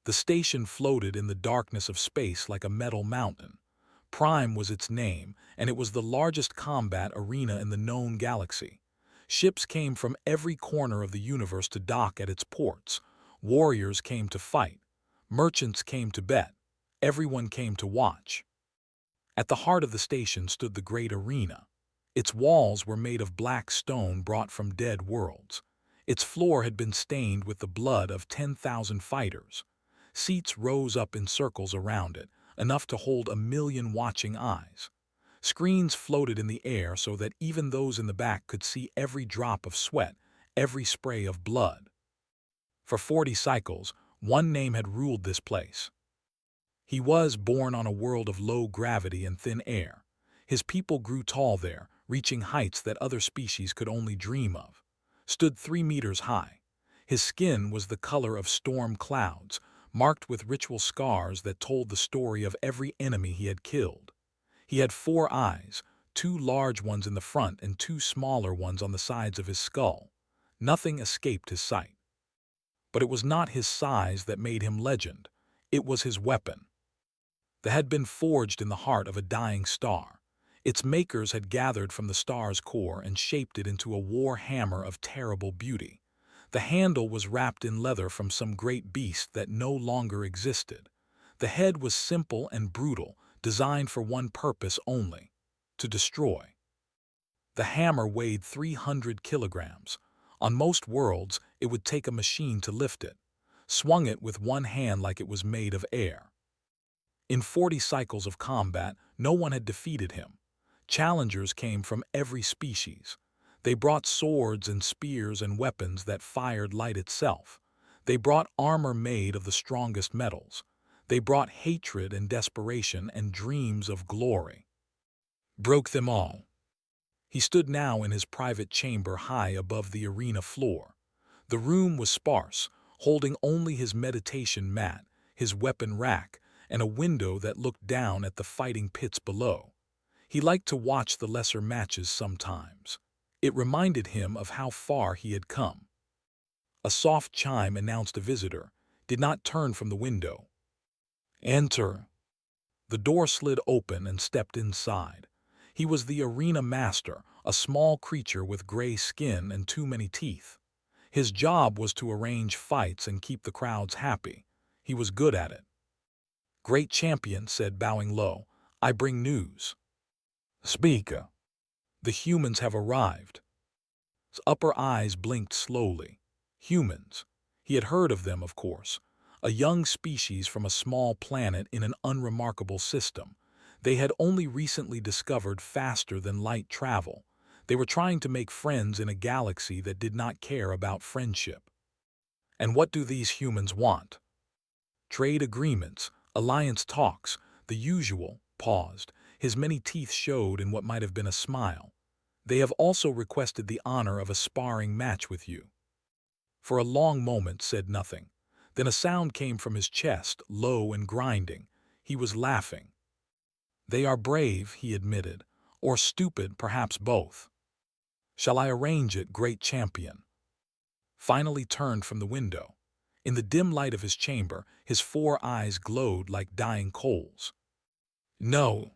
The station floated in the darkness of space like a metal mountain. Prime was its name, and it was the largest combat arena in the known galaxy. Ships came from every corner of the universe to dock at its ports. Warriors came to fight. Merchants came to bet. Everyone came to watch. At the heart of the station stood the great arena. Its walls were made of black stone brought from dead worlds. Its floor had been stained with the blood of 10,000 fighters. Seats rose up in circles around it, enough to hold 1,000,000 watching eyes. Screens floated in the air so that even those in the back could see every drop of sweat, every spray of blood. For 40 cycles, one name had ruled this place. He was born on a world of low gravity and thin air. His people grew tall there, reaching heights that other species could only dream of. Stood 3 meters high. His skin was the color of storm clouds, marked with ritual scars that told the story of every enemy he had killed. He had 4 eyes, 2 large ones in the front and 2 smaller ones on the sides of his skull. Nothing escaped his sight. But it was not his size that made him legend. It was his weapon. That had been forged in the heart of a dying star. Its makers had gathered from the star's core and shaped it into a war hammer of terrible beauty. The handle was wrapped in leather from some great beast that no longer existed. The head was simple and brutal, designed for one purpose only: to destroy. The hammer weighed 300 kilograms. On most worlds, it would take a machine to lift it. Swung it with one hand like it was made of air. In 40 cycles of combat, no one had defeated him. Challengers came from every species. They brought swords and spears and weapons that fired light itself. They brought armor made of the strongest metals. They brought hatred and desperation and dreams of glory. Broke them all. He stood now in his private chamber high above the arena floor. The room was sparse, holding only his meditation mat, his weapon rack, and a window that looked down at the fighting pits below. He liked to watch the lesser matches sometimes. It reminded him of how far he had come. A soft chime announced a visitor, did not turn from the window. "Enter." The door slid open and stepped inside. He was the arena master, a small creature with gray skin and too many teeth. His job was to arrange fights and keep the crowds happy. He was good at it. "Great champion," said, bowing low, "I bring news." "Speak." "The humans have arrived." His upper eyes blinked slowly. Humans. He had heard of them, of course. A young species from a small planet in an unremarkable system. They had only recently discovered faster-than-light travel. They were trying to make friends in a galaxy that did not care about friendship. And what do these humans want? Trade agreements, alliance talks, the usual. Paused. His many teeth showed in what might have been a smile. They have also requested the honor of a sparring match with you. For a long moment said nothing. Then a sound came from his chest, low and grinding. He was laughing. "They are brave," he admitted, "or stupid, perhaps both." "Shall I arrange it, great champion?" Finally turned from the window. In the dim light of his chamber, his 4 eyes glowed like dying coals. "No."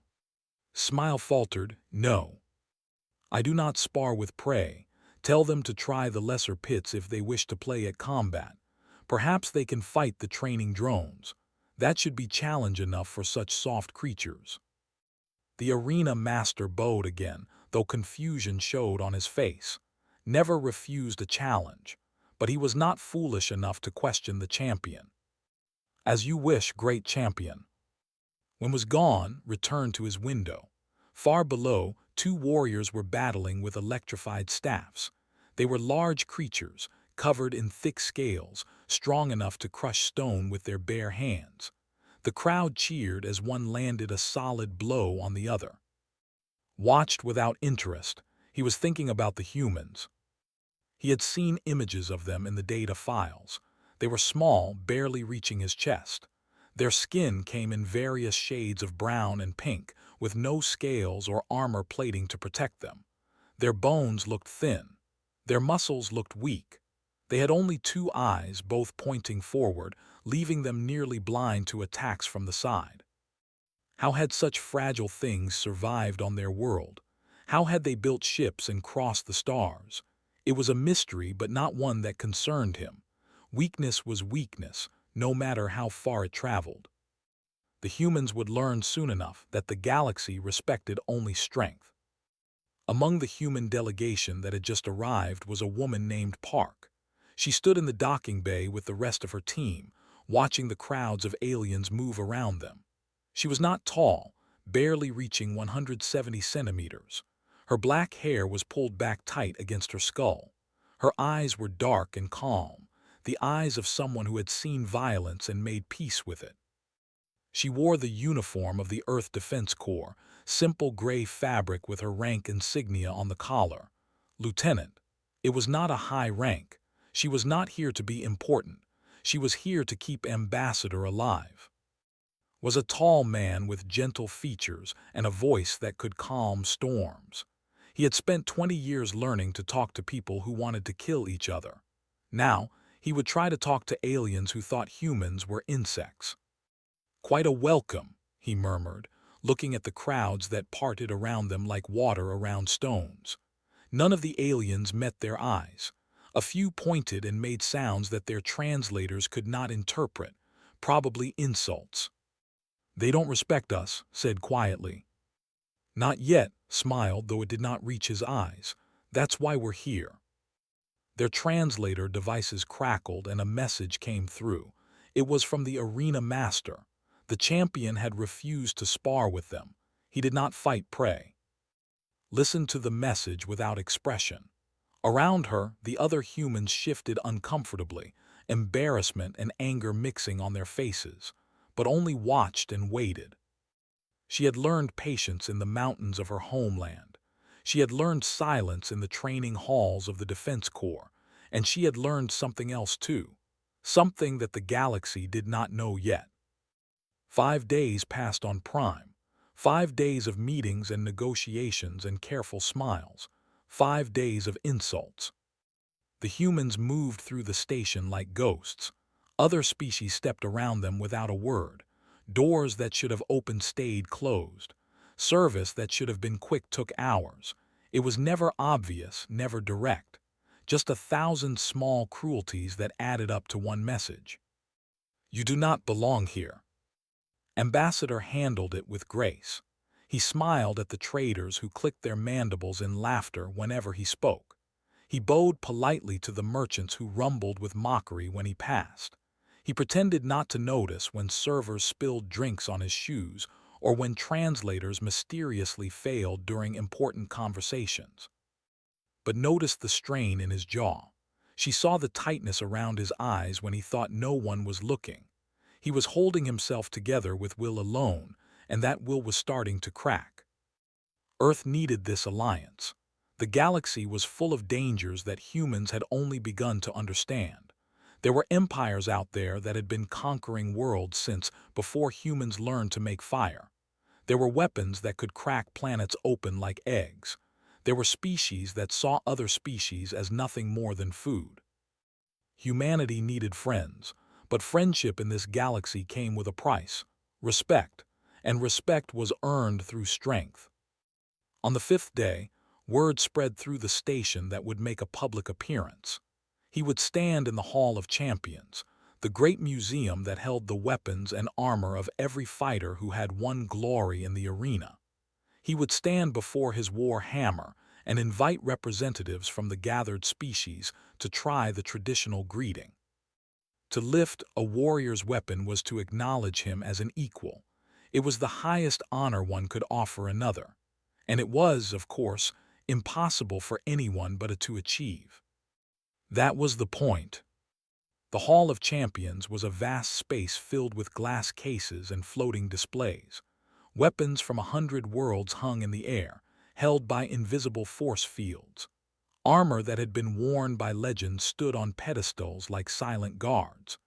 Smile faltered, "No. I do not spar with prey. Tell them to try the lesser pits if they wish to play at combat. Perhaps they can fight the training drones. That should be challenge enough for such soft creatures." The arena master bowed again, though confusion showed on his face. Never refused a challenge, but he was not foolish enough to question the champion. "As you wish, great champion." When was gone, returned to his window. Far below, 2 warriors were battling with electrified staffs. They were large creatures, covered in thick scales, strong enough to crush stone with their bare hands. The crowd cheered as one landed a solid blow on the other. Watched without interest, he was thinking about the humans. He had seen images of them in the data files. They were small, barely reaching his chest. Their skin came in various shades of brown and pink, with no scales or armor plating to protect them. Their bones looked thin. Their muscles looked weak. They had only 2 eyes, both pointing forward, leaving them nearly blind to attacks from the side. How had such fragile things survived on their world? How had they built ships and crossed the stars? It was a mystery, but not one that concerned him. Weakness was weakness, no matter how far it traveled. The humans would learn soon enough that the galaxy respected only strength. Among the human delegation that had just arrived was a woman named Park. She stood in the docking bay with the rest of her team, watching the crowds of aliens move around them. She was not tall, barely reaching 170 centimeters. Her black hair was pulled back tight against her skull. Her eyes were dark and calm, the eyes of someone who had seen violence and made peace with it. She wore the uniform of the Earth Defense Corps, simple gray fabric with her rank insignia on the collar. Lieutenant. It was not a high rank. She was not here to be important. She was here to keep Ambassador alive. Was a tall man with gentle features and a voice that could calm storms. He had spent 20 years learning to talk to people who wanted to kill each other. Now, he would try to talk to aliens who thought humans were insects. "Quite a welcome," he murmured, looking at the crowds that parted around them like water around stones. None of the aliens met their eyes. A few pointed and made sounds that their translators could not interpret, probably insults. "They don't respect us," said quietly. "Not yet," smiled, though it did not reach his eyes. "That's why we're here." Their translator devices crackled and a message came through. It was from the arena master. The champion had refused to spar with them. He did not fight prey. Listen to the message without expression. Around her, the other humans shifted uncomfortably, embarrassment and anger mixing on their faces, but only watched and waited. She had learned patience in the mountains of her homeland. She had learned silence in the training halls of the Defense Corps, and she had learned something else too, something that the galaxy did not know yet. 5 days passed on Prime. 5 days of meetings and negotiations and careful smiles. 5 days of insults. The humans moved through the station like ghosts. Other species stepped around them without a word. Doors that should have opened stayed closed. Service that should have been quick took hours. It was never obvious, never direct. Just 1,000 small cruelties that added up to one message. "You do not belong here." Ambassador handled it with grace. He smiled at the traders who clicked their mandibles in laughter whenever he spoke. He bowed politely to the merchants who rumbled with mockery when he passed. He pretended not to notice when servers spilled drinks on his shoes or when translators mysteriously failed during important conversations. But noticed the strain in his jaw. She saw the tightness around his eyes when he thought no one was looking. He was holding himself together with will alone, and that will was starting to crack. Earth needed this alliance. The galaxy was full of dangers that humans had only begun to understand. There were empires out there that had been conquering worlds since before humans learned to make fire. There were weapons that could crack planets open like eggs. There were species that saw other species as nothing more than food. Humanity needed friends. But friendship in this galaxy came with a price, respect, and respect was earned through strength. On the 5th day, word spread through the station that would make a public appearance. He would stand in the Hall of Champions, the great museum that held the weapons and armor of every fighter who had won glory in the arena. He would stand before his war hammer and invite representatives from the gathered species to try the traditional greeting. To lift a warrior's weapon was to acknowledge him as an equal. It was the highest honor one could offer another. And it was, of course, impossible for anyone but to achieve. That was the point. The Hall of Champions was a vast space filled with glass cases and floating displays. Weapons from 100 worlds hung in the air, held by invisible force fields. Armor that had been worn by legends stood on pedestals like silent guards.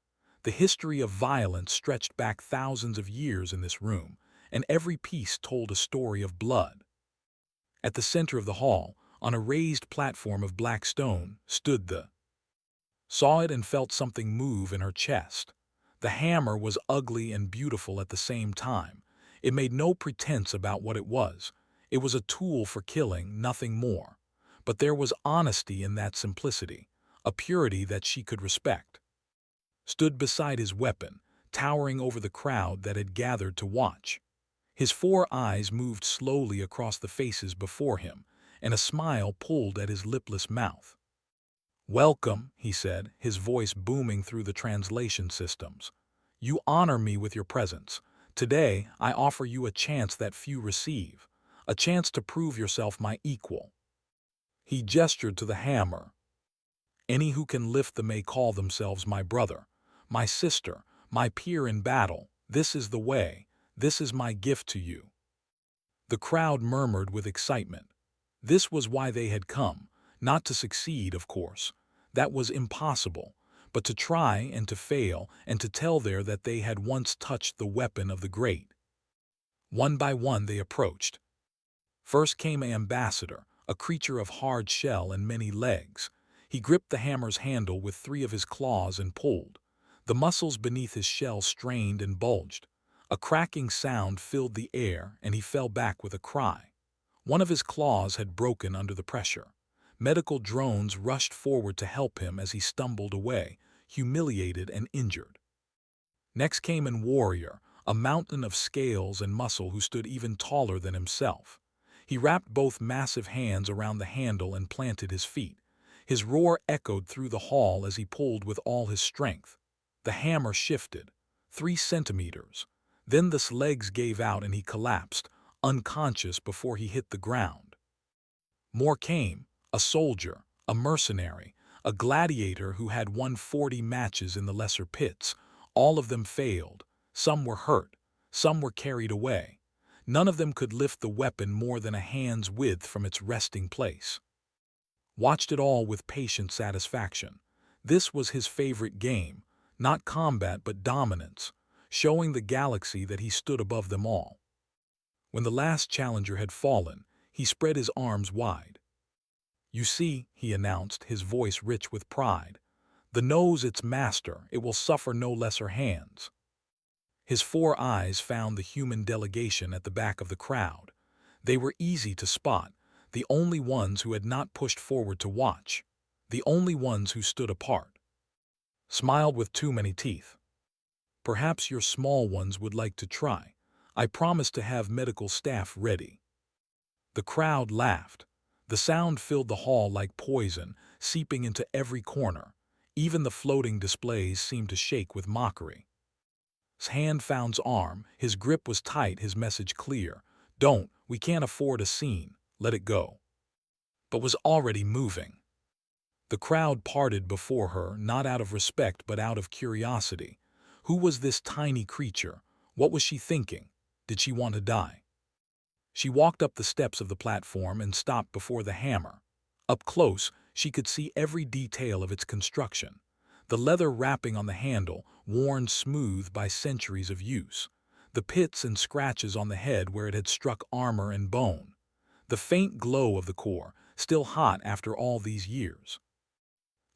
The history of violence stretched back thousands of years in this room, and every piece told a story of blood. At the center of the hall, on a raised platform of black stone, stood the... Saw it and felt something move in her chest. The hammer was ugly and beautiful at the same time. It made no pretense about what it was. It was a tool for killing, nothing more. But there was honesty in that simplicity, a purity that she could respect. Stood beside his weapon, towering over the crowd that had gathered to watch. His four eyes moved slowly across the faces before him, and a smile pulled at his lipless mouth. "Welcome," he said, his voice booming through the translation systems. "You honor me with your presence. Today, I offer you a chance that few receive, a chance to prove yourself my equal." He gestured to the hammer. "Any who can lift them may call themselves my brother, my sister, my peer in battle. This is the way. This is my gift to you." The crowd murmured with excitement. This was why they had come, not to succeed, of course. That was impossible, but to try and to fail and to tell there that they had once touched the weapon of the great. One by one they approached. First came an ambassador, a creature of hard shell and many legs. He gripped the hammer's handle with three of his claws and pulled. The muscles beneath his shell strained and bulged. A cracking sound filled the air, and he fell back with a cry. One of his claws had broken under the pressure. Medical drones rushed forward to help him as he stumbled away, humiliated and injured. Next came an warrior, a mountain of scales and muscle who stood even taller than himself. He wrapped both massive hands around the handle and planted his feet. His roar echoed through the hall as he pulled with all his strength. The hammer shifted, 3 centimeters. Then the legs gave out and he collapsed, unconscious before he hit the ground. More came, a soldier, a mercenary, a gladiator who had won 40 matches in the lesser pits. All of them failed. Some were hurt. Some were carried away. None of them could lift the weapon more than a hand's width from its resting place. Watched it all with patient satisfaction. This was his favorite game, not combat but dominance, showing the galaxy that he stood above them all. When the last challenger had fallen, he spread his arms wide. "You see," he announced, his voice rich with pride, "the knows its master, it will suffer no lesser hands." His four eyes found the human delegation at the back of the crowd. They were easy to spot, the only ones who had not pushed forward to watch, the only ones who stood apart. Smiled with too many teeth. "Perhaps your small ones would like to try. I promise to have medical staff ready." The crowd laughed. The sound filled the hall like poison, seeping into every corner. Even the floating displays seemed to shake with mockery. His hand found his arm, his grip was tight, his message clear. "Don't, we can't afford a scene, let it go." But was already moving. The crowd parted before her, not out of respect but out of curiosity. Who was this tiny creature? What was she thinking? Did she want to die? She walked up the steps of the platform and stopped before the hammer. Up close, she could see every detail of its construction. The leather wrapping on the handle, worn smooth by centuries of use. The pits and scratches on the head where it had struck armor and bone. The faint glow of the core, still hot after all these years,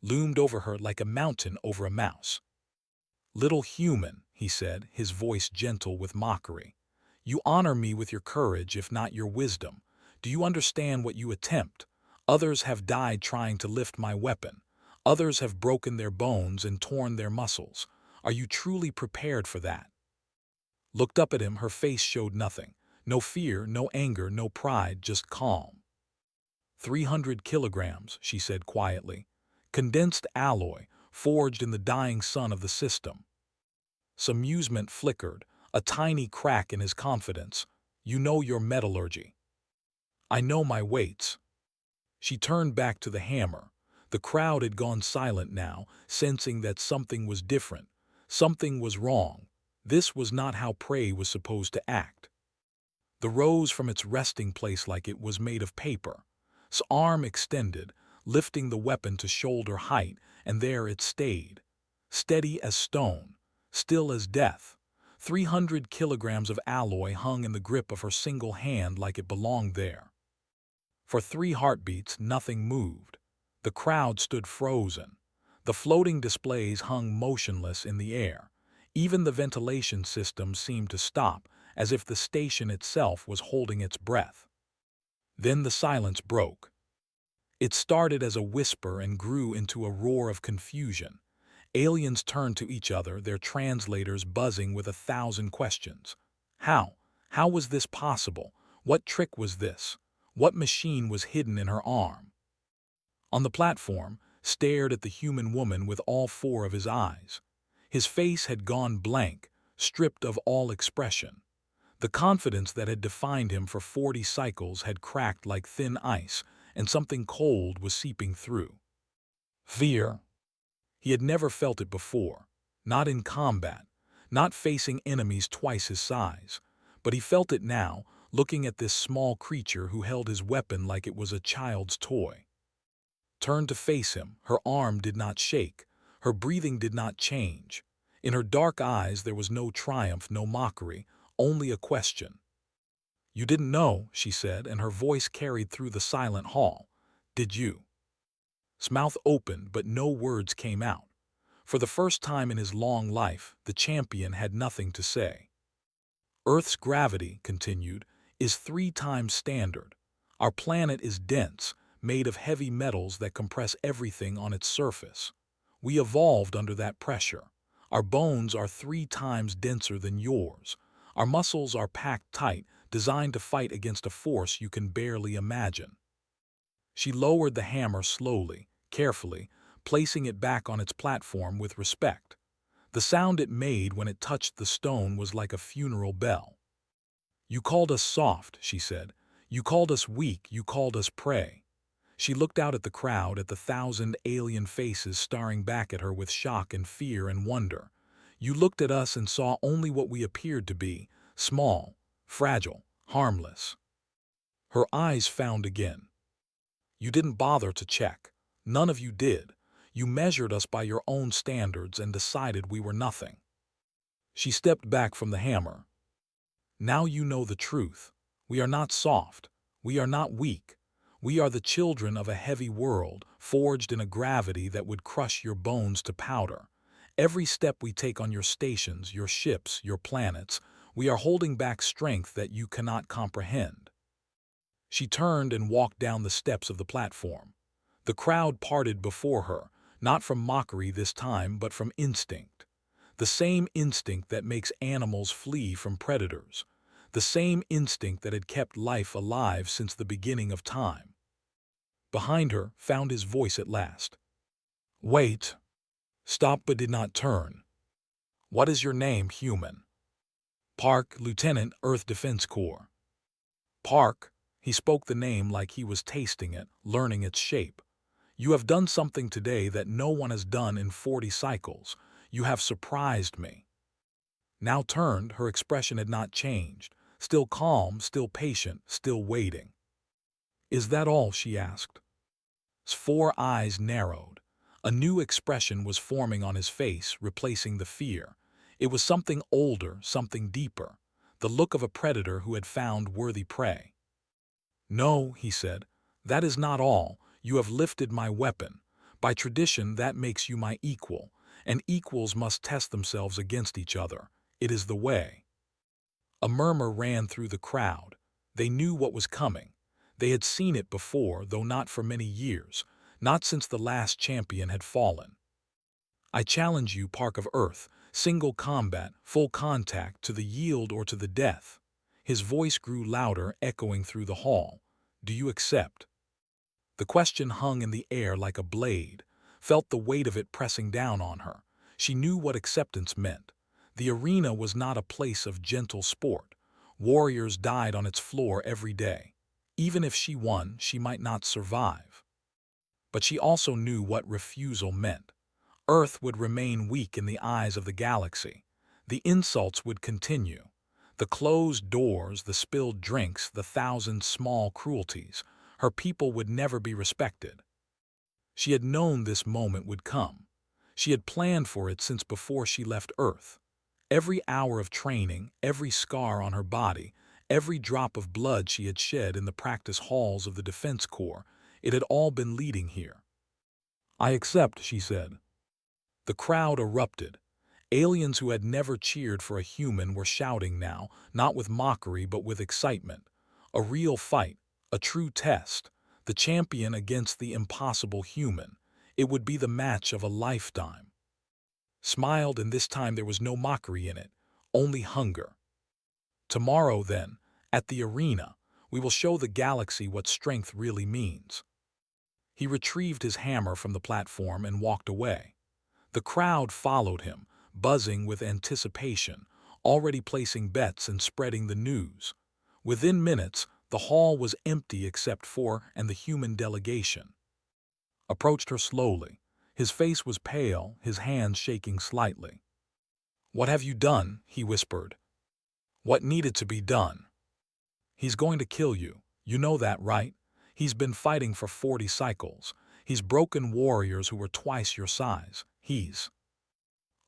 loomed over her like a mountain over a mouse. "Little human," he said, his voice gentle with mockery. "You honor me with your courage, if not your wisdom. Do you understand what you attempt? Others have died trying to lift my weapon. Others have broken their bones and torn their muscles. Are you truly prepared for that?" Looked up at him, her face showed nothing. No fear, no anger, no pride, just calm. 300 kilograms, she said quietly. Condensed alloy, forged in the dying sun of the system. Some amusement flickered, a tiny crack in his confidence. "You know your metallurgy." "I know my weights." She turned back to the hammer. The crowd had gone silent now, sensing that something was different. Something was wrong. This was not how prey was supposed to act. The rose from its resting place like it was made of paper. Its arm extended, lifting the weapon to shoulder height, and there it stayed. Steady as stone, still as death. 300 kilograms of alloy hung in the grip of her single hand like it belonged there. For 3 heartbeats, nothing moved. The crowd stood frozen. The floating displays hung motionless in the air. Even the ventilation system seemed to stop, as if the station itself was holding its breath. Then the silence broke. It started as a whisper and grew into a roar of confusion. Aliens turned to each other, their translators buzzing with 1,000 questions. How? How was this possible? What trick was this? What machine was hidden in her arm? On the platform, stared at the human woman with all four of his eyes. His face had gone blank, stripped of all expression. The confidence that had defined him for 40 cycles had cracked like thin ice, and something cold was seeping through. Fear. He had never felt it before, not in combat, not facing enemies twice his size, but he felt it now, looking at this small creature who held his weapon like it was a child's toy. Turned to face him, her arm did not shake, her breathing did not change. In her dark eyes there was no triumph, no mockery, only a question. "You didn't know," she said, and her voice carried through the silent hall. "Did you?" His mouth opened, but no words came out. For the first time in his long life, the champion had nothing to say. "Earth's gravity," continued, "is 3 times standard. Our planet is dense, made of heavy metals that compress everything on its surface. We evolved under that pressure. Our bones are 3 times denser than yours. Our muscles are packed tight, designed to fight against a force you can barely imagine." She lowered the hammer slowly, carefully, placing it back on its platform with respect. The sound it made when it touched the stone was like a funeral bell. "You called us soft," she said. "You called us weak, you called us prey." She looked out at the crowd, at the 1,000 alien faces staring back at her with shock and fear and wonder. "You looked at us and saw only what we appeared to be, small, fragile, harmless." Her eyes found again. "You didn't bother to check. None of you did. You measured us by your own standards and decided we were nothing." She stepped back from the hammer. "Now you know the truth. We are not soft. We are not weak. We are the children of a heavy world, forged in a gravity that would crush your bones to powder. Every step we take on your stations, your ships, your planets, we are holding back strength that you cannot comprehend." She turned and walked down the steps of the platform. The crowd parted before her, not from mockery this time, but from instinct. The same instinct that makes animals flee from predators. The same instinct that had kept life alive since the beginning of time. Behind her found his voice at last. "Wait." Stopped but did not turn. "What is your name, human?" "Park, Lieutenant, Earth Defense Corps." "Park." He spoke the name like he was tasting it, learning its shape. "You have done something today that no one has done in 40 cycles. You have surprised me." Now turned, her expression had not changed. Still calm, still patient, still waiting. "Is that all?" she asked. His 4 eyes narrowed. A new expression was forming on his face, replacing the fear. It was something older, something deeper. The look of a predator who had found worthy prey. "No," he said, "that is not all. You have lifted my weapon. By tradition, that makes you my equal, and equals must test themselves against each other. It is the way." A murmur ran through the crowd. They knew what was coming. They had seen it before, though not for many years, not since the last champion had fallen. "I challenge you, Park of Earth, single combat, full contact, to the yield or to the death." His voice grew louder, echoing through the hall. "Do you accept?" The question hung in the air like a blade, felt the weight of it pressing down on her. She knew what acceptance meant. The arena was not a place of gentle sport. Warriors died on its floor every day. Even if she won, she might not survive. But she also knew what refusal meant. Earth would remain weak in the eyes of the galaxy. The insults would continue. The closed doors, the spilled drinks, the 1,000 small cruelties. Her people would never be respected. She had known this moment would come. She had planned for it since before she left Earth. Every hour of training, every scar on her body, every drop of blood she had shed in the practice halls of the Defense Corps, it had all been leading here. "I accept," she said. The crowd erupted. Aliens who had never cheered for a human were shouting now, not with mockery but with excitement. A real fight, a true test, the champion against the impossible human. It would be the match of a lifetime. Smiled, and this time there was no mockery in it, only hunger. Tomorrow, then, at the arena, we will show the galaxy what strength really means. He retrieved his hammer from the platform and walked away. The crowd followed him, buzzing with anticipation, already placing bets and spreading the news. Within minutes, the hall was empty except for the human delegation. Approached her slowly. His face was pale, his hands shaking slightly. "What have you done?" he whispered. "What needed to be done? He's going to kill you. You know that, right? He's been fighting for 40 cycles. He's broken warriors who were twice your size. He's..."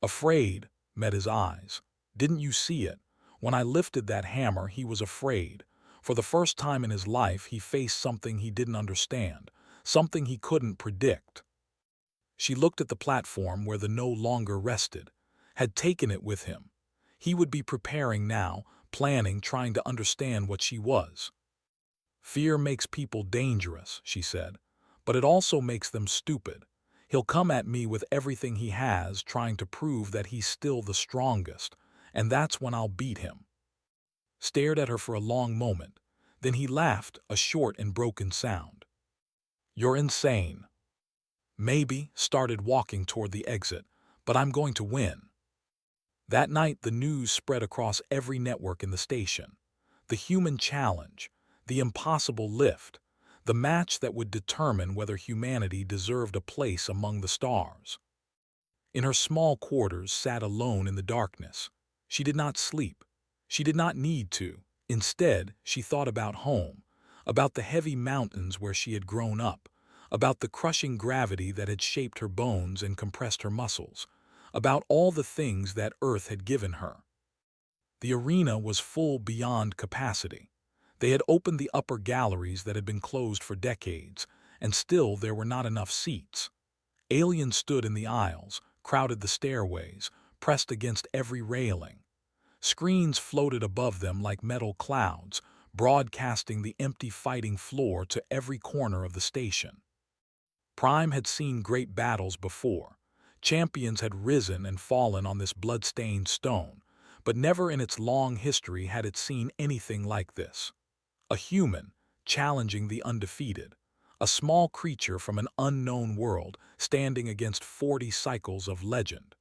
Afraid met his eyes. "Didn't you see it? When I lifted that hammer, he was afraid. For the first time in his life, he faced something he didn't understand, something he couldn't predict." She looked at the platform where the no longer rested, had taken it with him. He would be preparing now, planning, trying to understand what she was. "Fear makes people dangerous," she said, "but it also makes them stupid. He'll come at me with everything he has, trying to prove that he's still the strongest, and that's when I'll beat him." Stared at her for a long moment. Then he laughed, a short and broken sound. "You're insane." "Maybe," started walking toward the exit, "but I'm going to win." That night the news spread across every network in the station. The human challenge, the impossible lift, the match that would determine whether humanity deserved a place among the stars. In her small quarters, sat alone in the darkness. She did not sleep. She did not need to. Instead, she thought about home, about the heavy mountains where she had grown up, about the crushing gravity that had shaped her bones and compressed her muscles, about all the things that Earth had given her. The arena was full beyond capacity. They had opened the upper galleries that had been closed for decades, and still there were not enough seats. Aliens stood in the aisles, crowded the stairways, pressed against every railing. Screens floated above them like metal clouds, broadcasting the empty fighting floor to every corner of the station. Prime had seen great battles before. Champions had risen and fallen on this blood-stained stone, but never in its long history had it seen anything like this. A human, challenging the undefeated. A small creature from an unknown world, standing against 40 cycles of legend.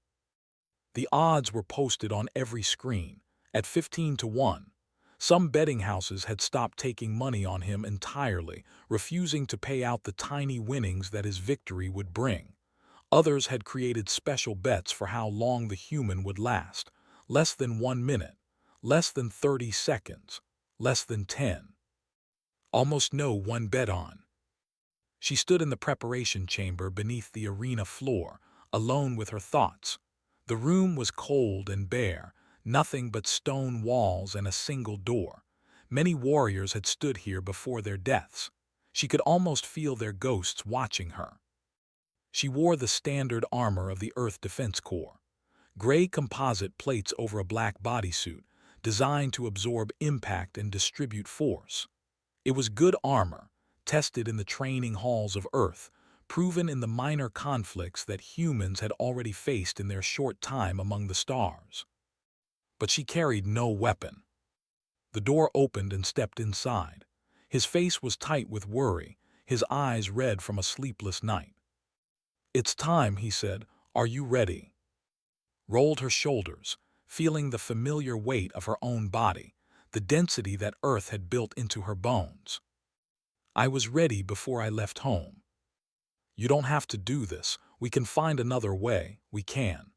The odds were posted on every screen, at 15-1. Some betting houses had stopped taking money on him entirely, refusing to pay out the tiny winnings that his victory would bring. Others had created special bets for how long the human would last. Less than 1 minute, less than 30 seconds, less than 10. Almost no one bet on. She stood in the preparation chamber beneath the arena floor, alone with her thoughts. The room was cold and bare, nothing but stone walls and a single door. Many warriors had stood here before their deaths. She could almost feel their ghosts watching her. She wore the standard armor of the Earth Defense Corps. Gray composite plates over a black bodysuit, designed to absorb impact and distribute force. It was good armor, tested in the training halls of Earth, proven in the minor conflicts that humans had already faced in their short time among the stars. But she carried no weapon. The door opened and stepped inside. His face was tight with worry, his eyes red from a sleepless night. "It's time," he said. "Are you ready?" Rolled her shoulders, feeling the familiar weight of her own body, the density that Earth had built into her bones. "I was ready before I left home." "You don't have to do this. We can find another way. We can."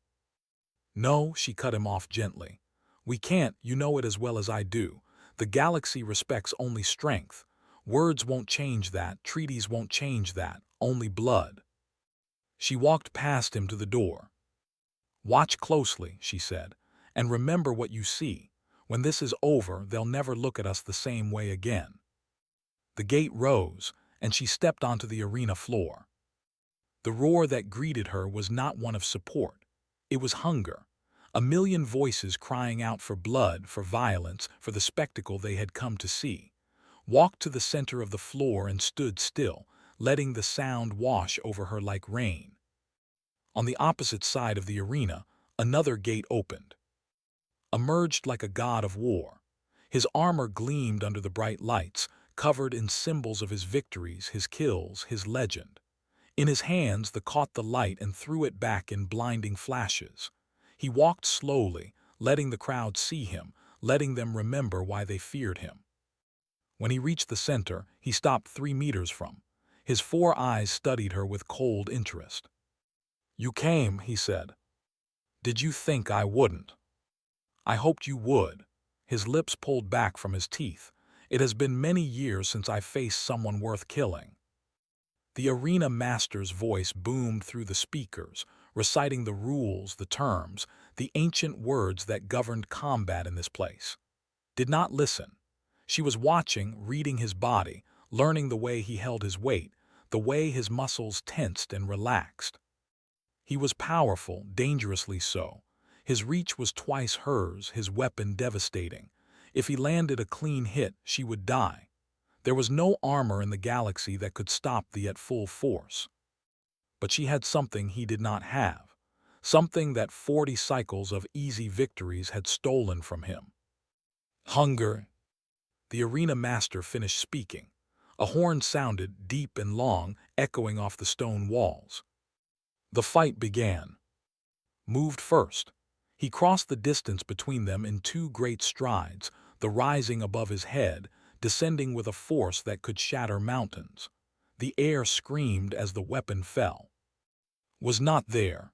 "No," she cut him off gently. "We can't. You know it as well as I do. The galaxy respects only strength. Words won't change that. Treaties won't change that. Only blood." She walked past him to the door. "Watch closely," she said, "and remember what you see. When this is over, they'll never look at us the same way again." The gate rose, and she stepped onto the arena floor. The roar that greeted her was not one of support. It was hunger. A million voices crying out for blood, for violence, for the spectacle they had come to see, walked to the center of the floor and stood still, letting the sound wash over her like rain. On the opposite side of the arena, another gate opened. Emerged like a god of war. His armor gleamed under the bright lights, covered in symbols of his victories, his kills, his legend. In his hands, the caught the light and threw it back in blinding flashes. He walked slowly, letting the crowd see him, letting them remember why they feared him. When he reached the center, he stopped 3 meters from. His 4 eyes studied her with cold interest. "You came," he said. "Did you think I wouldn't?" "I hoped you would." His lips pulled back from his teeth. "It has been many years since I faced someone worth killing." The arena master's voice boomed through the speakers, reciting the rules, the terms, the ancient words that governed combat in this place. Did not listen. She was watching, reading his body, learning the way he held his weight, the way his muscles tensed and relaxed. He was powerful, dangerously so. His reach was twice hers, his weapon devastating. If he landed a clean hit, she would die. There was no armor in the galaxy that could stop the at full force. But she had something he did not have, something that 40 cycles of easy victories had stolen from him. Hunger. The arena master finished speaking. A horn sounded, deep and long, echoing off the stone walls. The fight began. Moved first. He crossed the distance between them in 2 great strides, the rising above his head, descending with a force that could shatter mountains. The air screamed as the weapon fell. Was not there.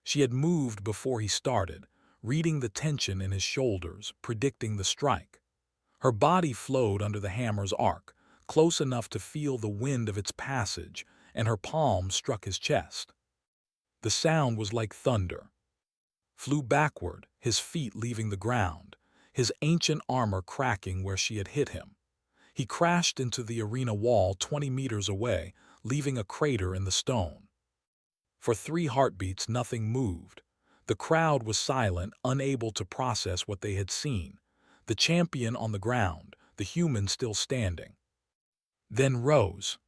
She had moved before he started, reading the tension in his shoulders, predicting the strike. Her body flowed under the hammer's arc, close enough to feel the wind of its passage, and her palm struck his chest. The sound was like thunder. Flew backward, his feet leaving the ground, his ancient armor cracking where she had hit him. He crashed into the arena wall 20 meters away, leaving a crater in the stone. For 3 heartbeats, nothing moved. The crowd was silent, unable to process what they had seen. The champion on the ground, the human still standing. Then rose.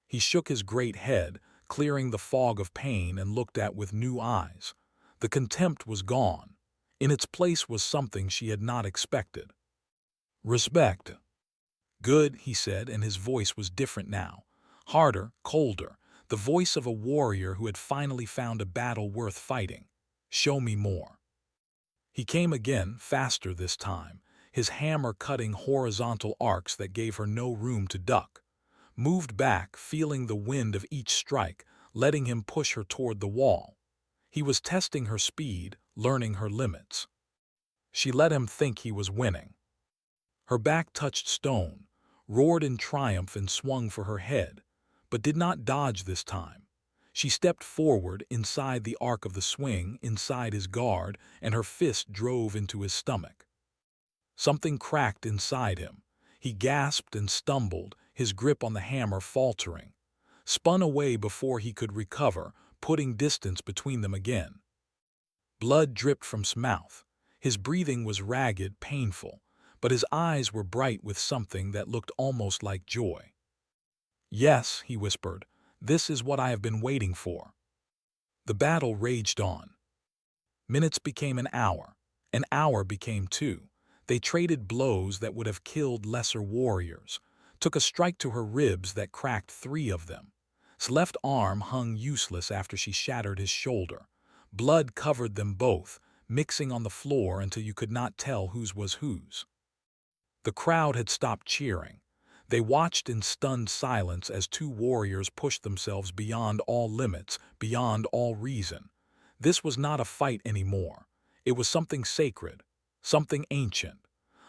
He shook his great head, clearing the fog of pain, and looked at with new eyes. The contempt was gone. In its place was something she had not expected. Respect. Good, he said, and his voice was different now. Harder, colder, the voice of a warrior who had finally found a battle worth fighting. Show me more. He came again, faster this time, his hammer cutting horizontal arcs that gave her no room to duck. Moved back, feeling the wind of each strike, letting him push her toward the wall. He was testing her speed, learning her limits. She let him think he was winning. Her back touched stone, roared in triumph and swung for her head, but did not dodge this time. She stepped forward inside the arc of the swing, inside his guard, and her fist drove into his stomach. Something cracked inside him. He gasped and stumbled, his grip on the hammer faltering. Spun away before he could recover, putting distance between them again. Blood dripped from his mouth. His breathing was ragged, painful, but his eyes were bright with something that looked almost like joy. "Yes," he whispered, "this is what I have been waiting for." The battle raged on. Minutes became an hour became 2. They traded blows that would have killed lesser warriors, took a strike to her ribs that cracked 3 of them. His left arm hung useless after she shattered his shoulder. Blood covered them both, mixing on the floor until you could not tell whose was whose. The crowd had stopped cheering. They watched in stunned silence as 2 warriors pushed themselves beyond all limits, beyond all reason. This was not a fight anymore. It was something sacred, something ancient,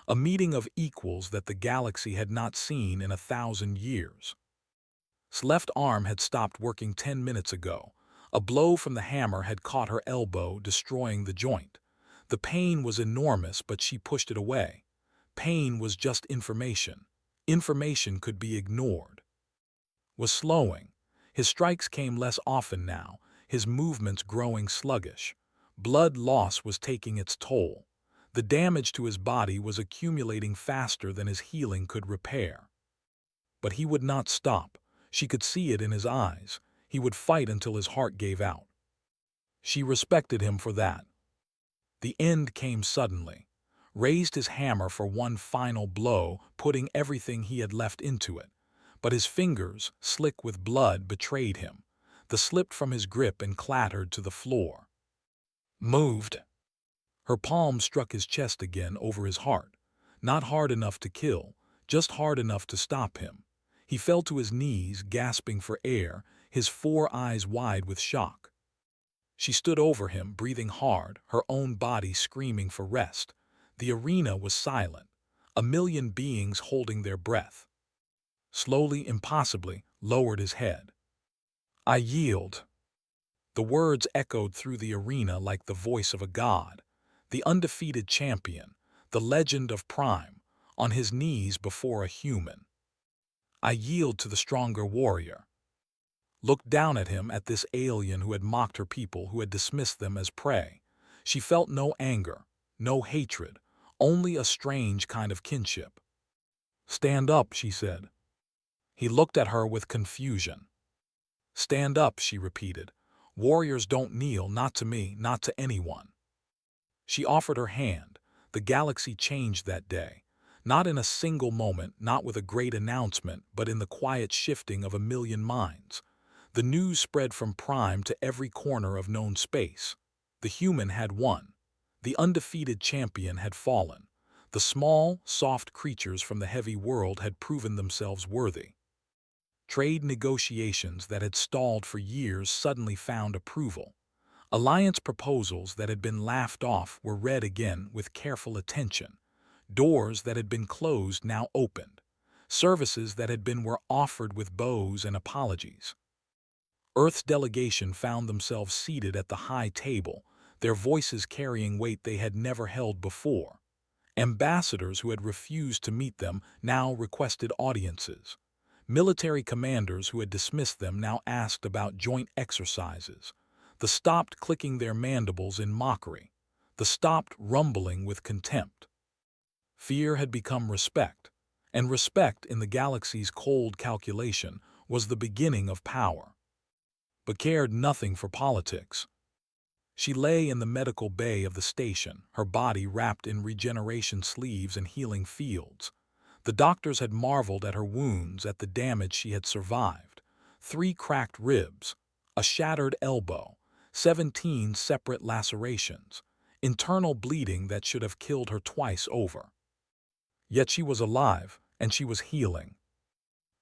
a meeting of equals that the galaxy had not seen in 1,000 years. His left arm had stopped working 10 minutes ago. A blow from the hammer had caught her elbow, destroying the joint. The pain was enormous, but she pushed it away. Pain was just information. Information could be ignored. Was slowing. His strikes came less often now, his movements growing sluggish. Blood loss was taking its toll. The damage to his body was accumulating faster than his healing could repair. But he would not stop. She could see it in his eyes. He would fight until his heart gave out. She respected him for that. The end came suddenly. Raised his hammer for one final blow, putting everything he had left into it. But his fingers, slick with blood, betrayed him. They slipped from his grip and clattered to the floor. Moved. Her palm struck his chest again over his heart. Not hard enough to kill, just hard enough to stop him. He fell to his knees, gasping for air, his 4 eyes wide with shock. She stood over him, breathing hard, her own body screaming for rest. The arena was silent, a million beings holding their breath. Slowly, impossibly, lowered his head. "I yield." The words echoed through the arena like the voice of a god. The undefeated champion, the legend of Prime, on his knees before a human. "I yield to the stronger warrior." Looked down at him, at this alien who had mocked her people, who had dismissed them as prey. She felt no anger, no hatred, only a strange kind of kinship. "Stand up," she said. He looked at her with confusion. "Stand up," she repeated. "Warriors don't kneel, not to me, not to anyone." She offered her hand. The galaxy changed that day. Not in a single moment, not with a great announcement, but in the quiet shifting of a million minds. The news spread from Prime to every corner of known space. The human had won. The undefeated champion had fallen. The small, soft creatures from the heavy world had proven themselves worthy. Trade negotiations that had stalled for years suddenly found approval. Alliance proposals that had been laughed off were read again with careful attention. Doors that had been closed now opened. Services that had been were offered with bows and apologies. Earth's delegation found themselves seated at the high table, their voices carrying weight they had never held before. Ambassadors who had refused to meet them now requested audiences. Military commanders who had dismissed them now asked about joint exercises. They stopped clicking their mandibles in mockery. They stopped rumbling with contempt. Fear had become respect, and respect in the galaxy's cold calculation was the beginning of power. But cared nothing for politics. She lay in the medical bay of the station, her body wrapped in regeneration sleeves and healing fields. The doctors had marveled at her wounds, at the damage she had survived. 3 cracked ribs, a shattered elbow, 17 separate lacerations, internal bleeding that should have killed her twice over. Yet she was alive, and she was healing.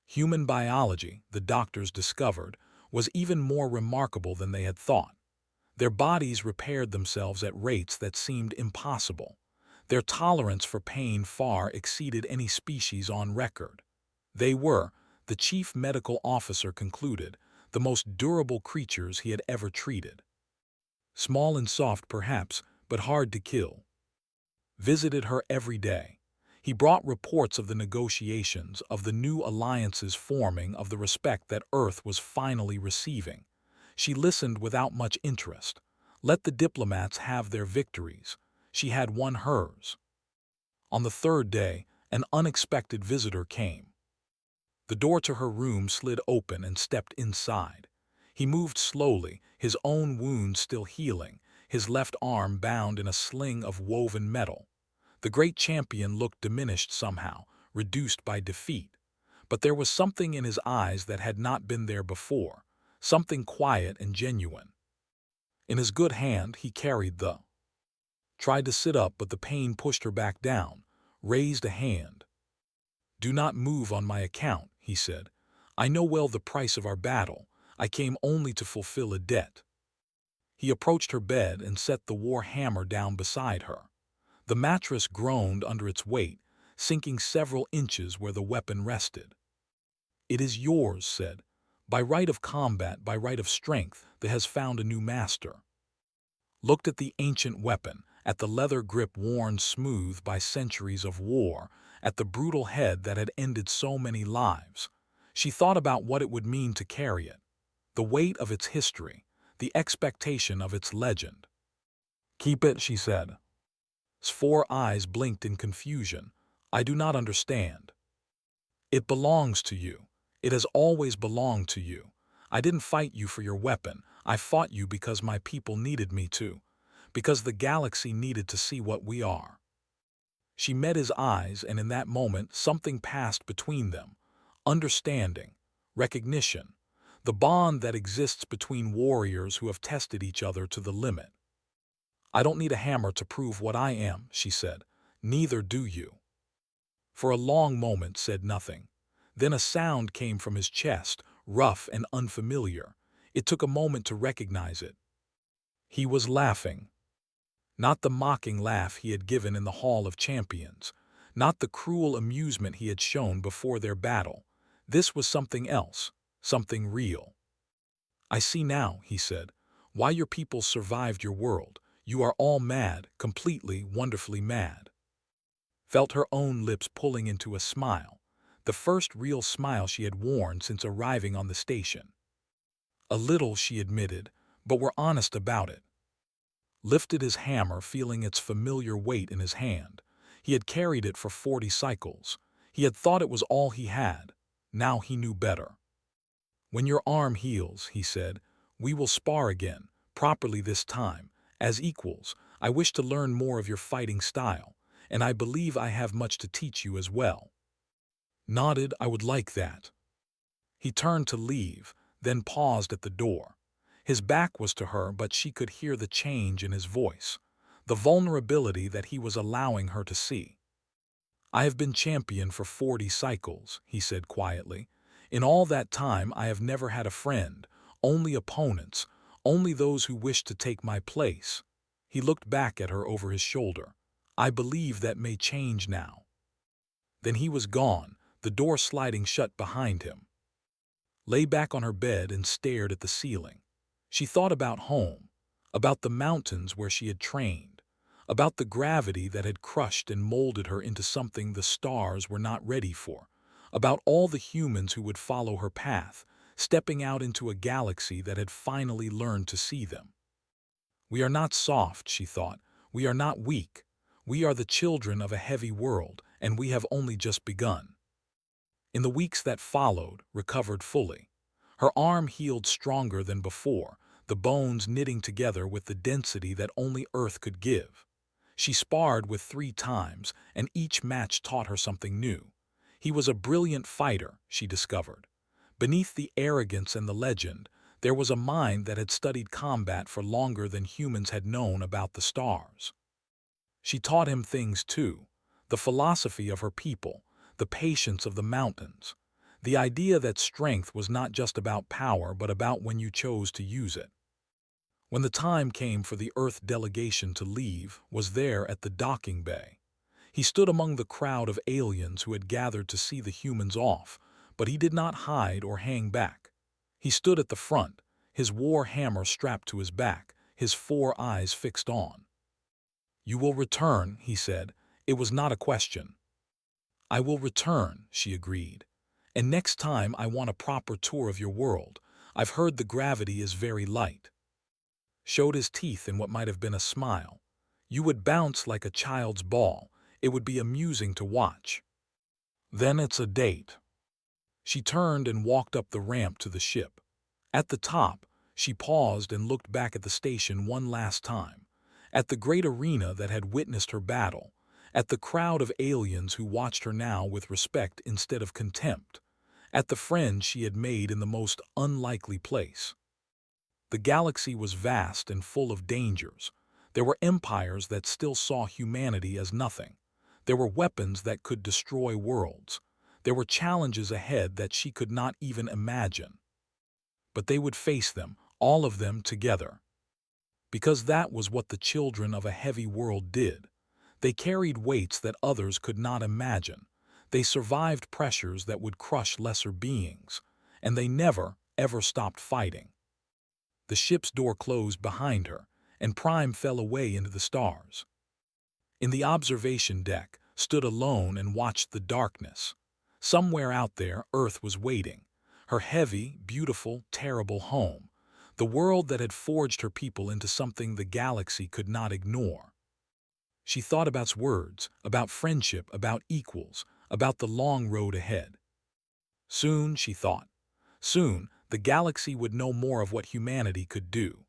Human biology, the doctors discovered, was even more remarkable than they had thought. Their bodies repaired themselves at rates that seemed impossible. Their tolerance for pain far exceeded any species on record. They were, the chief medical officer concluded, the most durable creatures he had ever treated. Small and soft perhaps, but hard to kill. Visited her every day. He brought reports of the negotiations, of the new alliances forming, of the respect that Earth was finally receiving. She listened without much interest. Let the diplomats have their victories. She had won hers. On the 3rd day, an unexpected visitor came. The door to her room slid open and stepped inside. He moved slowly, his own wound still healing, his left arm bound in a sling of woven metal. The great champion looked diminished somehow, reduced by defeat. But there was something in his eyes that had not been there before, something quiet and genuine. In his good hand he carried the. Tried to sit up, but the pain pushed her back down, raised a hand. "Do not move on my account," he said. "I know well the price of our battle. I came only to fulfill a debt." He approached her bed and set the war hammer down beside her. The mattress groaned under its weight, sinking several inches where the weapon rested. "It is yours," said. "By right of combat, by right of strength, that has found a new master." Looked at the ancient weapon, at the leather grip worn smooth by centuries of war, at the brutal head that had ended so many lives. She thought about what it would mean to carry it, the weight of its history, the expectation of its legend. Keep it, she said. His 4 eyes blinked in confusion. I do not understand. It belongs to you. It has always belonged to you. I didn't fight you for your weapon. I fought you because my people needed me to. Because the galaxy needed to see what we are. She met his eyes, and in that moment something passed between them. Understanding, recognition, the bond that exists between warriors who have tested each other to the limit. I don't need a hammer to prove what I am, she said. Neither do you. For a long moment said nothing. Then a sound came from his chest, rough and unfamiliar. It took a moment to recognize it. He was laughing. Not the mocking laugh he had given in the Hall of Champions. Not the cruel amusement he had shown before their battle. This was something else, something real. I see now, he said, why your people survived your world. You are all mad, completely, wonderfully mad. Felt her own lips pulling into a smile, the first real smile she had worn since arriving on the station. A little, she admitted, but we're honest about it. Lifted his hammer, feeling its familiar weight in his hand. He had carried it for 40 cycles. He had thought it was all he had. Now he knew better. When your arm heals, he said, we will spar again, properly this time, as equals. I wish to learn more of your fighting style, and I believe I have much to teach you as well. Nodded, I would like that. He turned to leave, then paused at the door. His back was to her, but she could hear the change in his voice, the vulnerability that he was allowing her to see. I have been champion for 40 cycles, he said quietly. In all that time I have never had a friend, only opponents, only those who wished to take my place. He looked back at her over his shoulder. I believe that may change now. Then he was gone, the door sliding shut behind him. Lay back on her bed and stared at the ceiling. She thought about home, about the mountains where she had trained, about the gravity that had crushed and molded her into something the stars were not ready for, about all the humans who would follow her path, stepping out into a galaxy that had finally learned to see them. We are not soft, she thought. We are not weak. We are the children of a heavy world, and we have only just begun. In the weeks that followed, recovered fully. Her arm healed stronger than before, the bones knitting together with the density that only Earth could give. She sparred with 3 times, and each match taught her something new. He was a brilliant fighter, she discovered. Beneath the arrogance and the legend, there was a mind that had studied combat for longer than humans had known about the stars. She taught him things too, the philosophy of her people, the patience of the mountains, the idea that strength was not just about power but about when you chose to use it. When the time came for the Earth delegation to leave, was there at the docking bay. He stood among the crowd of aliens who had gathered to see the humans off, but he did not hide or hang back. He stood at the front, his war hammer strapped to his back, his 4 eyes fixed on. You will return, he said. It was not a question. I will return, she agreed. And next time I want a proper tour of your world. I've heard the gravity is very light. Showed his teeth in what might have been a smile. You would bounce like a child's ball. It would be amusing to watch. Then it's a date. She turned and walked up the ramp to the ship. At the top, she paused and looked back at the station one last time, at the great arena that had witnessed her battle, at the crowd of aliens who watched her now with respect instead of contempt, at the friends she had made in the most unlikely place. The galaxy was vast and full of dangers. There were empires that still saw humanity as nothing. There were weapons that could destroy worlds. There were challenges ahead that she could not even imagine. But they would face them, all of them together. Because that was what the children of a heavy world did. They carried weights that others could not imagine. They survived pressures that would crush lesser beings. And they never, ever stopped fighting. The ship's door closed behind her, and Prime fell away into the stars. In the observation deck, stood alone and watched the darkness. Somewhere out there, Earth was waiting. Her heavy, beautiful, terrible home. the world that had forged her people into something the galaxy could not ignore. She thought about words, about friendship, about equals, about the long road ahead. Soon, she thought, soon, the galaxy would know more of what humanity could do.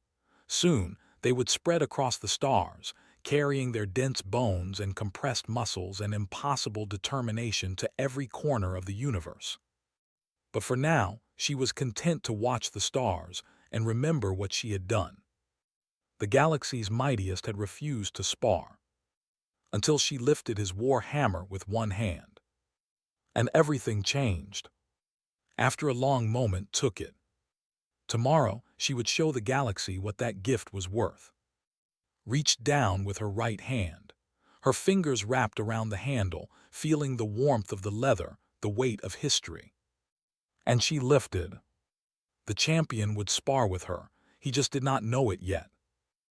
Soon, they would spread across the stars, carrying their dense bones and compressed muscles and impossible determination to every corner of the universe. But for now, she was content to watch the stars and remember what she had done. The galaxy's mightiest had refused to spar, until she lifted his war hammer with one hand. And everything changed. After a long moment took it. Tomorrow, she would show the galaxy what that gift was worth. Reached down with her right hand, her fingers wrapped around the handle, feeling the warmth of the leather, the weight of history. And she lifted. The champion would spar with her, he just did not know it yet.